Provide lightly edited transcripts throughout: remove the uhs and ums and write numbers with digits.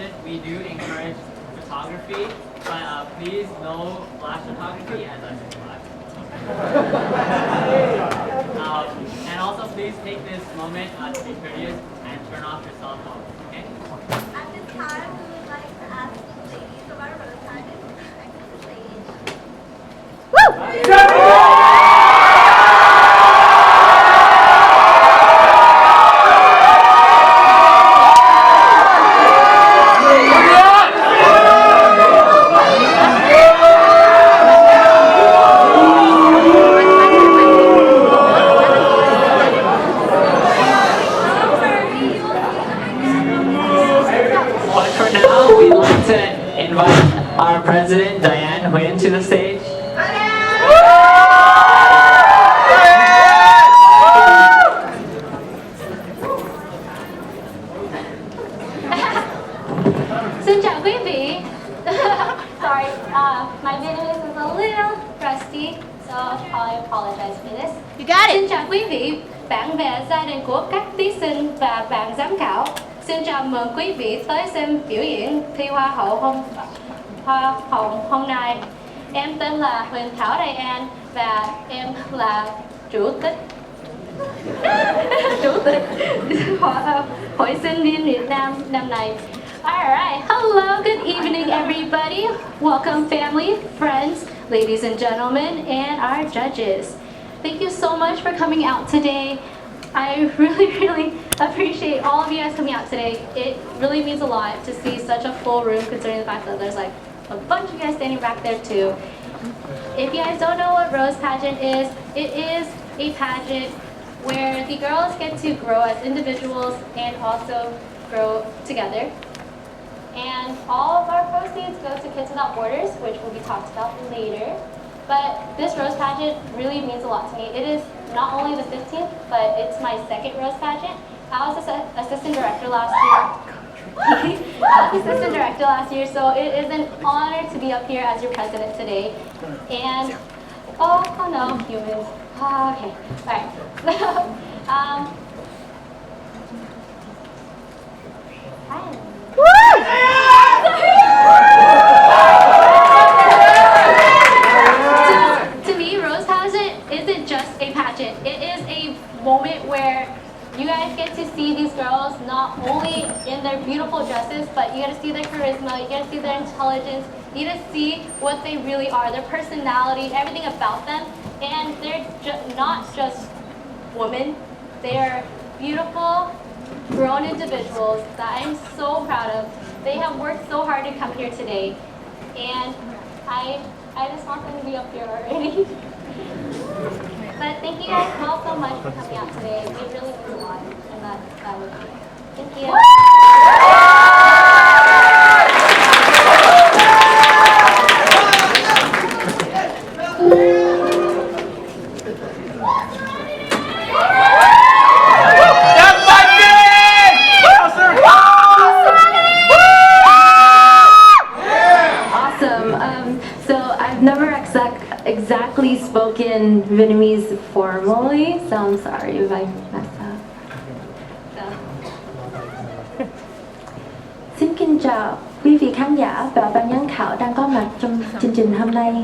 pageant, we do encourage photography, but please no flash photography as I'm black. And also please take this moment to be courteous and turn off your cell phone, okay? At this time, we would like to ask the ladies of our rose pageant to please exit the stage. For now, we'd like to invite our president, Diane Nguyen, to the stage. Xin chào quý vị. Sorry, my Vietnamese is a little rusty, so I apologize for this. You got it. Xin chào quý vị, bạn bè, gia đình của các thí sinh và bạn giám khảo. Xin chào mừng quý vị tới xem biểu diễn thi Hoa hậu hôm nay. Em tên là Huyền Thảo Diane và em là chủ tịch Hội sinh viên Việt Nam năm nay. Alright, hello, good evening everybody. Welcome family, friends, ladies and gentlemen, and our judges. Thank you so much for coming out today. I really appreciate all of you guys coming out today. It really means a lot to see such a full room considering the fact that there's like a bunch of you guys standing back there too. If you guys don't know what Rose Pageant is, it is a pageant where the girls get to grow as individuals and also grow together. And all of our proceeds go to Kids Without Borders, which will be talked about later. But this Rose Pageant really means a lot to me. It is not only the 15th, but it's my second Rose Pageant. I was assistant director last year. So it is an honor to be up here as your president today. And, oh no, humans. Okay, all right. Hi. To me, Rose Pageant isn't just a pageant. It is a moment where you guys get to see these girls not only in their beautiful dresses, but you get to see their charisma, you get to see their intelligence, you get to see what they really are, their personality, everything about them. And they're not just women, they are beautiful, grown individuals that I'm so proud of. They have worked so hard to come here today, and I just want them to be up here already. But thank you guys all so much for coming out today. It really means a lot, and that was it. Thank you. Exactly spoken Vietnamese formally, so I'm sorry if I mess up. Xin kính chào quý vị khán giả và ban giám khảo đang có mặt trong chương trình hôm nay.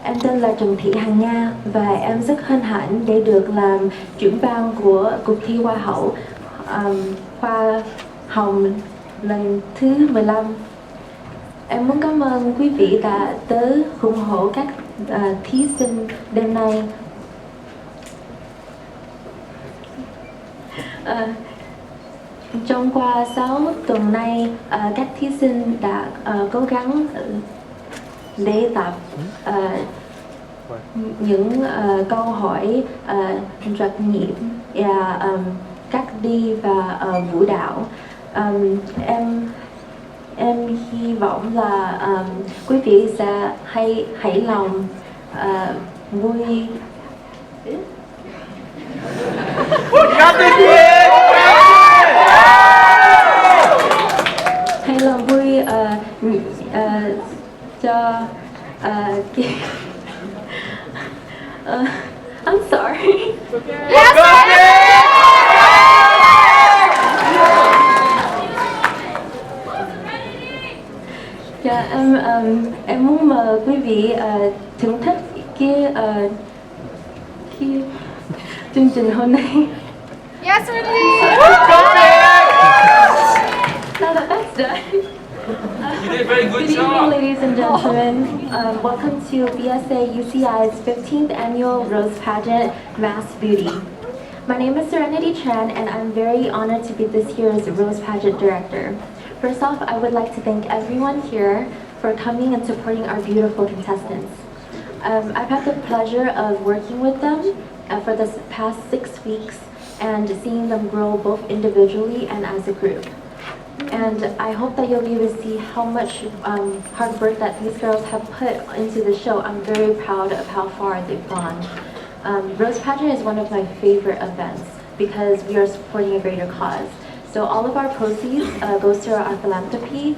Em tên là Trần Thị Hằng Nga và em rất hân hạnh để được làm trưởng ban của cuộc thi Hoa hậu Hoa hồng lần thứ 15. Em muốn cảm ơn quý vị đã tới ủng hộ các thí sinh đêm nay. Trong qua 6 tuần nay, các thí sinh đã cố gắng để tập những câu hỏi trắc nghiệm và cách đi và vũ đạo. Em hy vọng là quý vị sẽ hãy lòng vui hãy lòng vui cho I'm sorry. Dạ, em muốn mời quý vị thưởng thức cái chương trình hôm nay. Yes, we're Now that that's done. You did a very Good good evening, job. ladies and gentlemen. Welcome to VSAUCI's 15th annual Rose Pageant Mass Beauty. My name is Serenity Tran, and I'm very honored to be this year's Rose Pageant Director. First off, I would like to thank everyone here for coming and supporting our beautiful contestants. I've had the pleasure of working with them for the past 6 weeks and seeing them grow both individually and as a group. And I hope that you'll be able to see how much hard work that these girls have put into the show. I'm very proud of how far they've gone. Rose Pageant is one of my favorite events because we are supporting a greater cause. So all of our proceeds goes to our philanthropy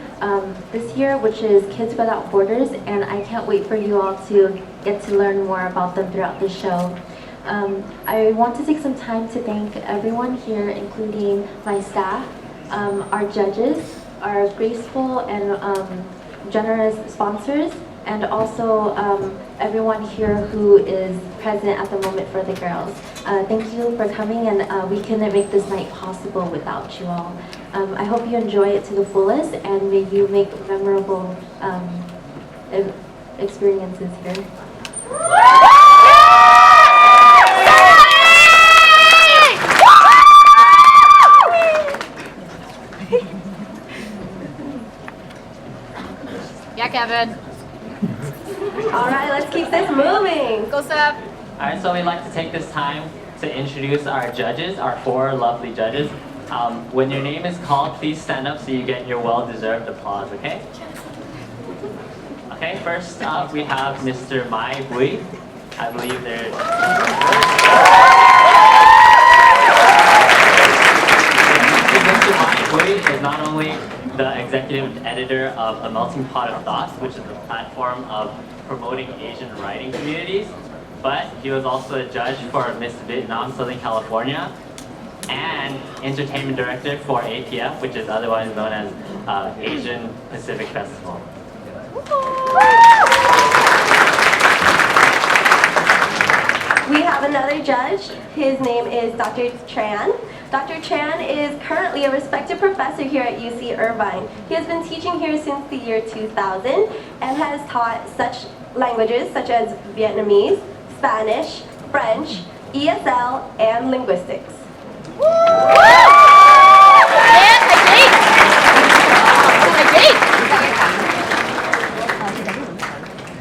this year, which is Kids Without Borders, and I can't wait for you all to get to learn more about them throughout the show. I want to take some time to thank everyone here, including my staff, our judges, our graceful and generous sponsors, and also everyone here who is present at the moment for the girls. Thank you for coming, and we couldn't make this night possible without you all. I hope you enjoy it to the fullest, and may you make memorable experiences here. Yeah, Kevin. All right, let's keep this moving. Go, Seb. Alright, so we'd like to take this time to introduce our judges, our 4 lovely judges. When your name is called, please stand up so you get your well-deserved applause, okay? Okay, first up we have Mr. Mai Bui. I believe there's... Mr. Mai Bui is not only the executive editor of A Melting Pot of Thoughts, which is a platform of promoting Asian writing communities, but he was also a judge for Miss Vietnam Southern California and entertainment director for APF, which is otherwise known as Asian Pacific Festival. We have another judge. His name is Dr. Tran. Dr. Tran is currently a respected professor here at UC Irvine. He has been teaching here since the year 2000 and has taught such languages such as Vietnamese, Spanish, French, ESL, and linguistics.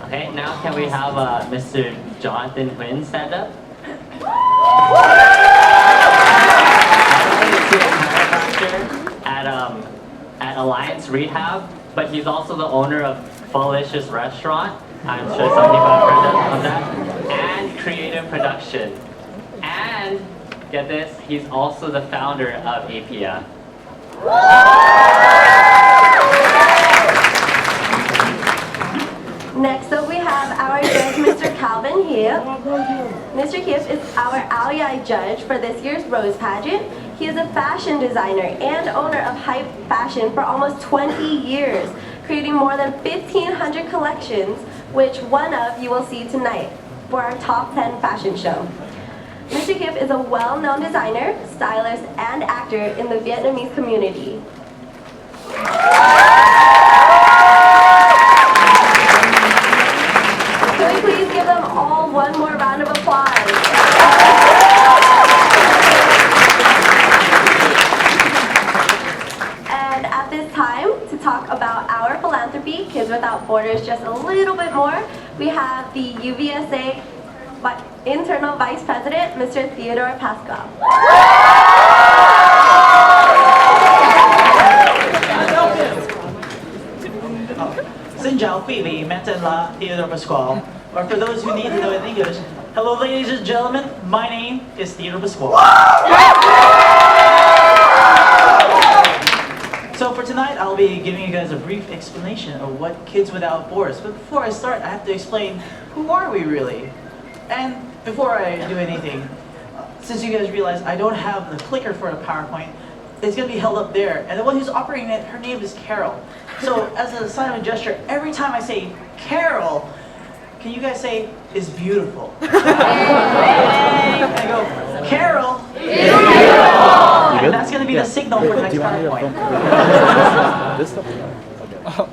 Okay, now can we have Mr. Jonathan Huynh stand up? He's a chiropractor at Alliance Rehab, but he's also the owner of Falicious Restaurant. I'm sure some people have heard of that. And Creative Production. And, get this, he's also the founder of APF. Next up we have our judge, Mr. Calvin Hiep. Mr. Hiep is our Aoyai judge for this year's Rose Pageant. He is a fashion designer and owner of Hype Fashion for almost 20 years, creating more than 1,500 collections, which one of you will see tonight for our top 10 fashion show. Mr. Hiep is a well-known designer, stylist, and actor in the Vietnamese community. Can we please give them all one more round of applause? And at this time, to talk about our philanthropy, Kids Without Borders, just a little bit more, we have the UVSA Internal Vice President, Mr. Theodore Pascal. Xin chào quý vị, mẹ tên là Theodore Pasquale. Or for those who need to know it in English, hello ladies and gentlemen, my name is Theodore Pasquale. So for tonight, I'll be giving you guys a brief explanation of what Kids Without Borders. But before I start, I have to explain, who are we really? And before I do anything, since you guys realize I don't have the clicker for a PowerPoint, it's going to be held up there. And the one who's operating it, her name is Carol. So as a sign of gesture, every time I say Carol, can you guys say is beautiful? And I go, Carol is beautiful. And that's gonna be the signal for the next PowerPoint.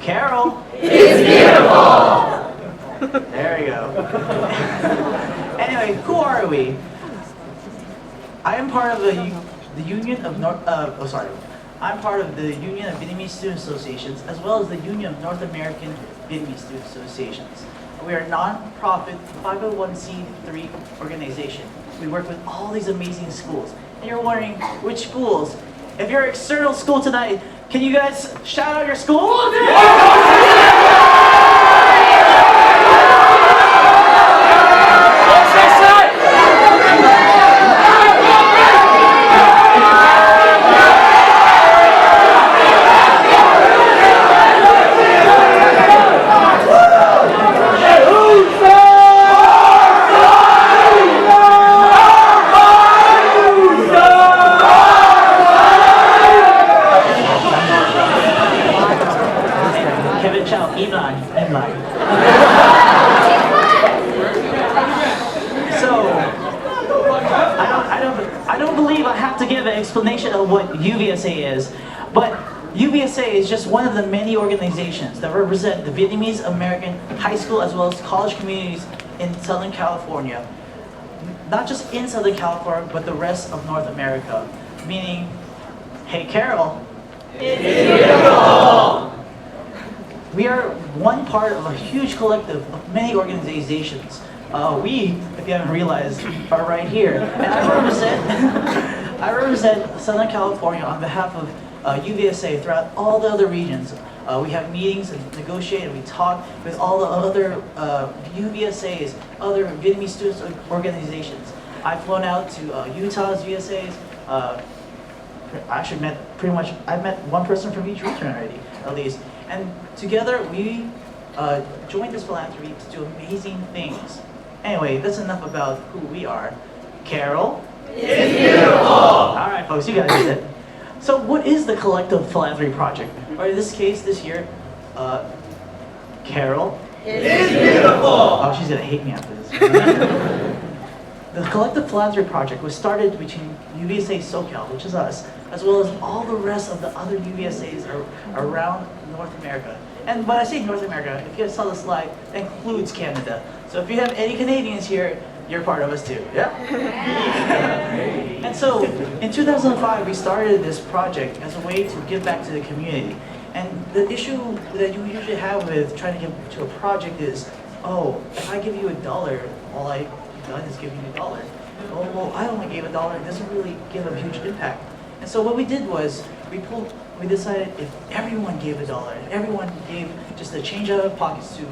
Carol is beautiful. There we go. Anyway, who are we? I am part of the Union of I'm part of the Union of Vietnamese Student Associations, as well as the Union of North American Vietnamese Student Associations. We are a non-profit 501c3 organization. We work with all these amazing schools. And you're wondering, which schools? If you're external school tonight, can you guys shout out your school? Explanation of what UVSA is, but UVSA is just one of the many organizations that represent the Vietnamese American high school as well as college communities in Southern California. Not just in Southern California, but the rest of North America. Meaning, hey Carol, it's beautiful! We are one part of a huge collective of many organizations. We, if you haven't realized, are right here. And I represent Southern California on behalf of UVSA throughout all the other regions. We have meetings and negotiate and we talk with all the other UVSAs, other Vietnamese students organizations. I've flown out to Utah's VSAs. I've met one person from each region already, at least. And together we joined this philanthropy to do amazing things. Anyway, that's enough about who we are. Carol? It's beautiful! All right, folks, you guys did it. So what is the Collective Philanthropy Project? Or in this case, this year, Carol? It's beautiful! Oh, she's gonna hate me after this. The Collective Philanthropy Project was started between UVSA SoCal, which is us, as well as all the rest of the other UVSAs around North America. And when I say North America, if you guys saw the slide, that includes Canada. So if you have any Canadians here, you're part of us too, yeah? And so, in 2005, we started this project as a way to give back to the community. And the issue that you usually have with trying to give to a project is, oh, if I give you $1, all I've done is give you $1. Oh, well, I only gave $1, it doesn't really give a huge impact. And so what we did was, we decided if everyone gave $1, if everyone gave just a change out of pockets to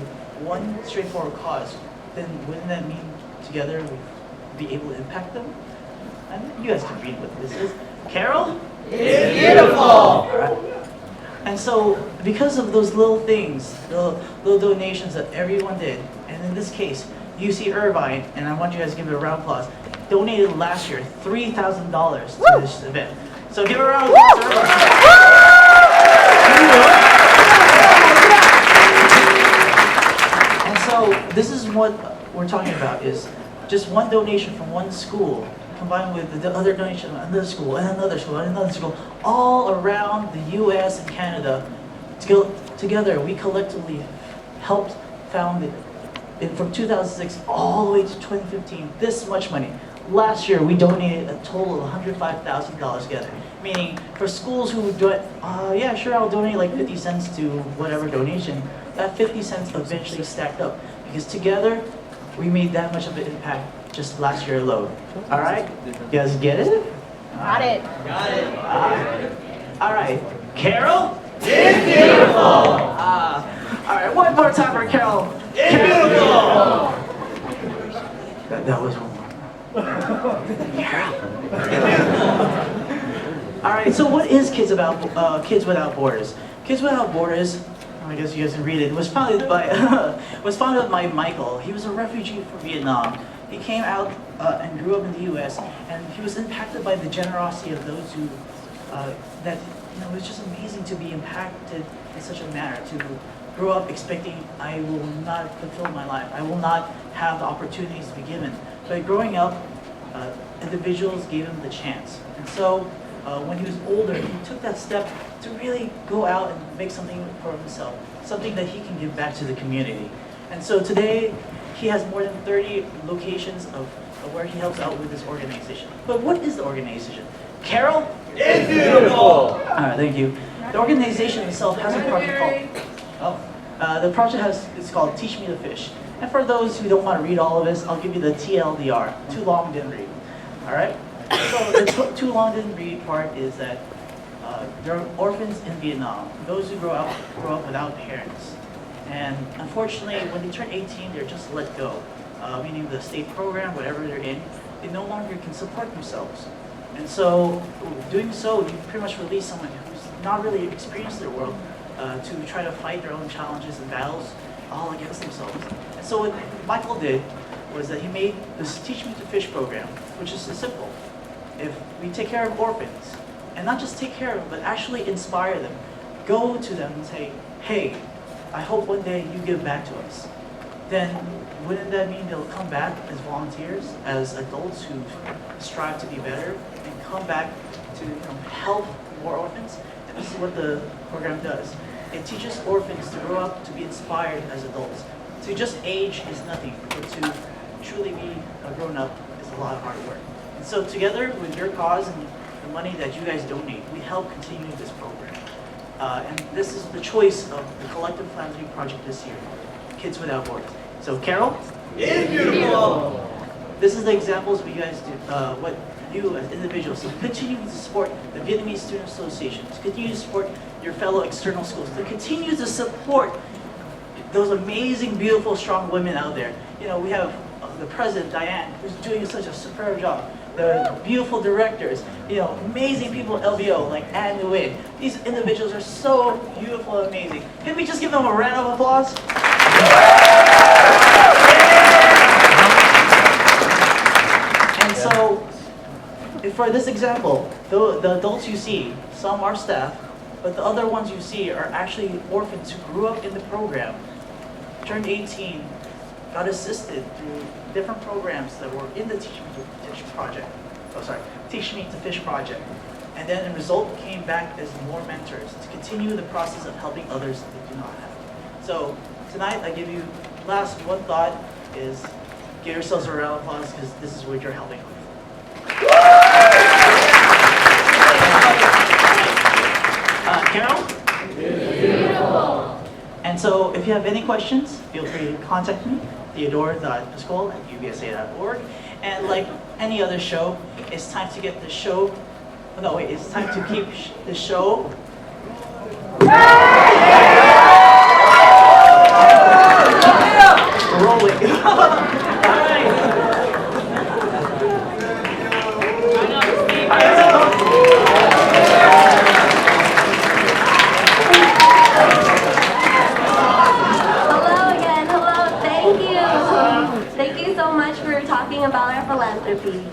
one straightforward cause, then wouldn't that mean together we'd be able to impact them? And you guys can read what this is. Carol? It's beautiful! All right. And so, because of those little things, the little donations that everyone did, and in this case, UC Irvine, and I want you guys to give it a round of applause, donated last year $3,000 to this event. So give it a round of applause to Irvine. And so, this is what we're talking about, is just one donation from one school combined with the other donation from another school and another school and another school, all around the US and Canada. Together, we collectively helped found it from 2006 all the way to 2015, this much money. Last year, we donated a total of $105,000 together. Meaning, for schools who would do it, yeah, sure, I'll donate like 50 cents to whatever donation, that 50 cents eventually stacked up. Because together, we made that much of an impact just last year alone. All right? You guys get it? Got it. Got it. All right. Carol? It's beautiful! All right, one more time for Carol. It's beautiful! That was one more. Carol. All right, so what is Kids Without Borders? Kids Without Borders, I guess you guys can read it, was founded by Michael. He was a refugee from Vietnam. He came out and grew up in the U.S. and he was impacted by the generosity of those who that it's just amazing to be impacted in such a manner, to grow up expecting I will not fulfill my life, I will not have the opportunities to be given. But growing up, individuals gave him the chance. And so when he was older, he took that step to really go out and make something for himself, something that he can give back to the community. And so today, he has more than 30 locations of where he helps out with this organization. But what is the organization? Carol? It's beautiful! All right, thank you. The organization itself has a project called, it's called Teach Me to Fish. And for those who don't want to read all of this, I'll give you the TLDR, too long didn't read. All right? So the too long didn't read part is that there are orphans in Vietnam, those who grow up without parents. And unfortunately, when they turn 18, they're just let go, meaning the state program, whatever they're in, they no longer can support themselves. And so, doing so, you pretty much release someone who's not really experienced their world to try to fight their own challenges and battles all against themselves. And so what Michael did was that he made this Teach Me to Fish program, which is simple. If we take care of orphans, and not just take care of them, but actually inspire them, go to them and say, hey, I hope one day you give back to us. Then wouldn't that mean they'll come back as volunteers, as adults who strive to be better, and come back to help more orphans? And this is what the program does. It teaches orphans to grow up to be inspired as adults. To just age is nothing, but to truly be a grown-up is a lot of hard work. And so together with your cause and the money that you guys donate, we help continue this program. And this is the choice of the Collective Philanthropy Project this year, Kids Without Borders. So Carol? It's beautiful! This is the examples of what you guys do, what you as individuals, to continue to support the Vietnamese Student Association, to continue to support your fellow external schools, to continue to support those amazing, beautiful, strong women out there. We have the president, Diane, who's doing such a superb job. The beautiful directors, amazing people at LVO, like Ann Nguyen. These individuals are so beautiful and amazing. Can we just give them a round of applause? And so, for this example, the adults you see, some are staff, but the other ones you see are actually orphans who grew up in the program, turned 18, got assisted through different programs that were in the Teach Me to Fish project. Teach Me to Fish project. And then the result came back as more mentors to continue the process of helping others that do not have. So tonight I give you one thought is give yourselves a round of applause because this is what you're helping with. Carol? Beautiful. And so if you have any questions, feel free to contact me, theodore.pascual@ubsa.org. And like any other show, it's time to get the show, it's time to keep the show rolling. About our philanthropy.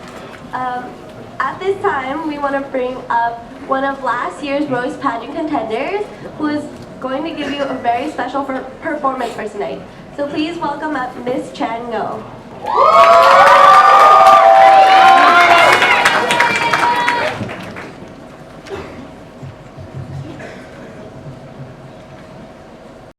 At this time, we want to bring up one of last year's Rose Pageant contenders who is going to give you a very special performance for tonight. So please welcome up Miss Chan Ngo.